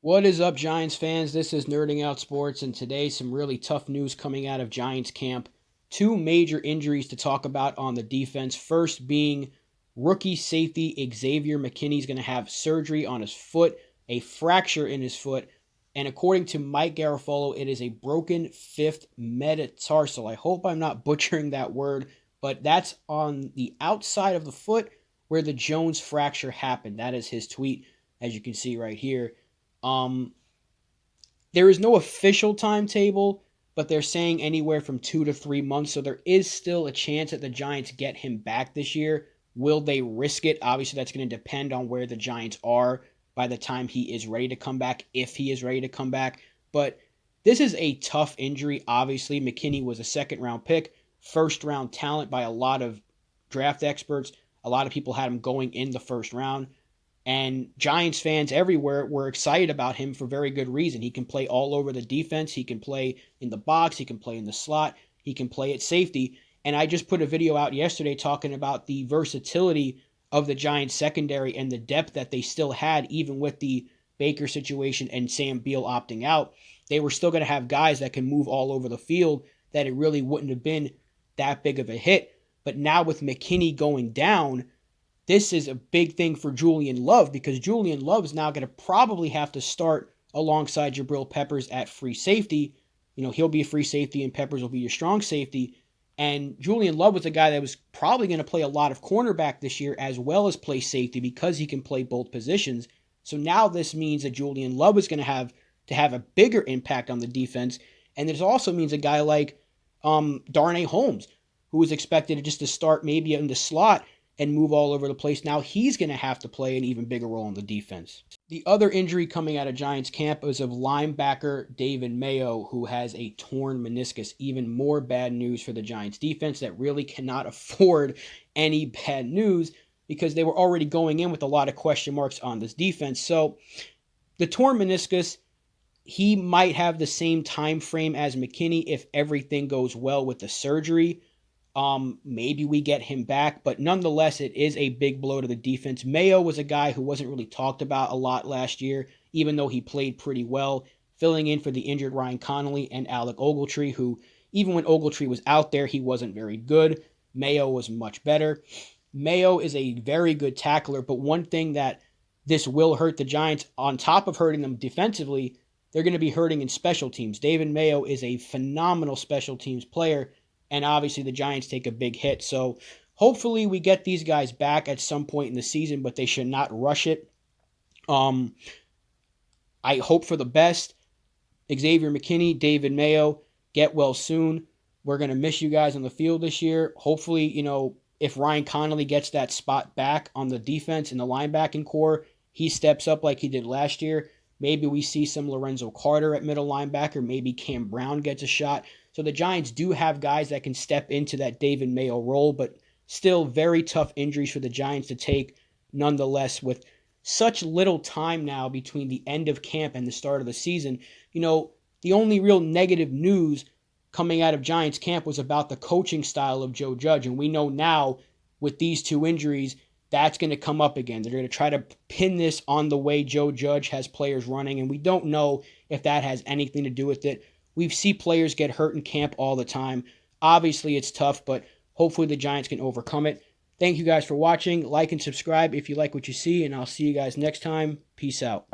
What is up, Giants fans? This is Nerding Out Sports, and today some really tough news coming out of Giants camp. Two major injuries to talk about on the defense. First being rookie safety Xavier McKinney is going to have surgery on his foot, a fracture in his foot, and according to Mike Garafolo, it is a broken fifth metatarsal. I hope I'm not butchering that word, but that's on the outside of the foot where the Jones fracture happened. That is his tweet, as you can see right here. There is no official timetable, but they're saying anywhere from 2 to 3 months, so there is still a chance that the Giants get him back this year. Will they risk it? Obviously, that's going to depend on where the Giants are by the time he is ready to come back, if he is ready to come back. But this is a tough injury, obviously. McKinney was a second-round pick, first-round talent by a lot of draft experts. A lot of people had him going in the first round. And Giants fans everywhere were excited about him for very good reason. He can play all over the defense. He can play in the box. He can play in the slot. He can play at safety. And I just put a video out yesterday talking about the versatility of the Giants secondary and the depth that they still had, even with the Baker situation and Sam Beal opting out. They were still going to have guys that can move all over the field, that it really wouldn't have been that big of a hit. But now with McKinney going down, this is a big thing for Julian Love, because Julian Love is now going to probably have to start alongside Jabril Peppers at free safety. You know, he'll be a free safety and Peppers will be your strong safety. And Julian Love was a guy that was probably going to play a lot of cornerback this year as well as play safety, because he can play both positions. So now this means that Julian Love is going to have a bigger impact on the defense. And this also means a guy like Darnay Holmes, who was expected just to start maybe in the slot and move all over the place. Now he's going to have to play an even bigger role in the defense. The other injury coming out of Giants camp is of linebacker David Mayo, who has a torn meniscus. Even more bad news for the Giants defense that really cannot afford any bad news, because they were already going in with a lot of question marks on this defense. So the torn meniscus, he might have the same time frame as McKinney if everything goes well with the surgery. Maybe we get him back, but nonetheless, it is a big blow to the defense. Mayo was a guy who wasn't really talked about a lot last year, even though he played pretty well, filling in for the injured Ryan Connolly and Alec Ogletree, who, even when Ogletree was out there, he wasn't very good. Mayo was much better. Mayo is a very good tackler, but one thing that this will hurt the Giants, on top of hurting them defensively, they're going to be hurting in special teams. David Mayo is a phenomenal special teams player, and obviously the Giants take a big hit. So hopefully we get these guys back at some point in the season, but they should not rush it. I hope for the best. Xavier McKinney, David Mayo, get well soon. We're going to miss you guys on the field this year. Hopefully, if Ryan Connolly gets that spot back on the defense and the linebacking core, he steps up like he did last year. Maybe we see some Lorenzo Carter at middle linebacker. Maybe Cam Brown gets a shot. So the Giants do have guys that can step into that David Mayo role, but still very tough injuries for the Giants to take nonetheless, with such little time now between the end of camp and the start of the season. The only real negative news coming out of Giants camp was about the coaching style of Joe Judge, and we know now with these two injuries, that's going to come up again. They're going to try to pin this on the way Joe Judge has players running, and we don't know if that has anything to do with it. We see players get hurt in camp all the time. Obviously, it's tough, but hopefully the Giants can overcome it. Thank you guys for watching. Like and subscribe if you like what you see, and I'll see you guys next time. Peace out.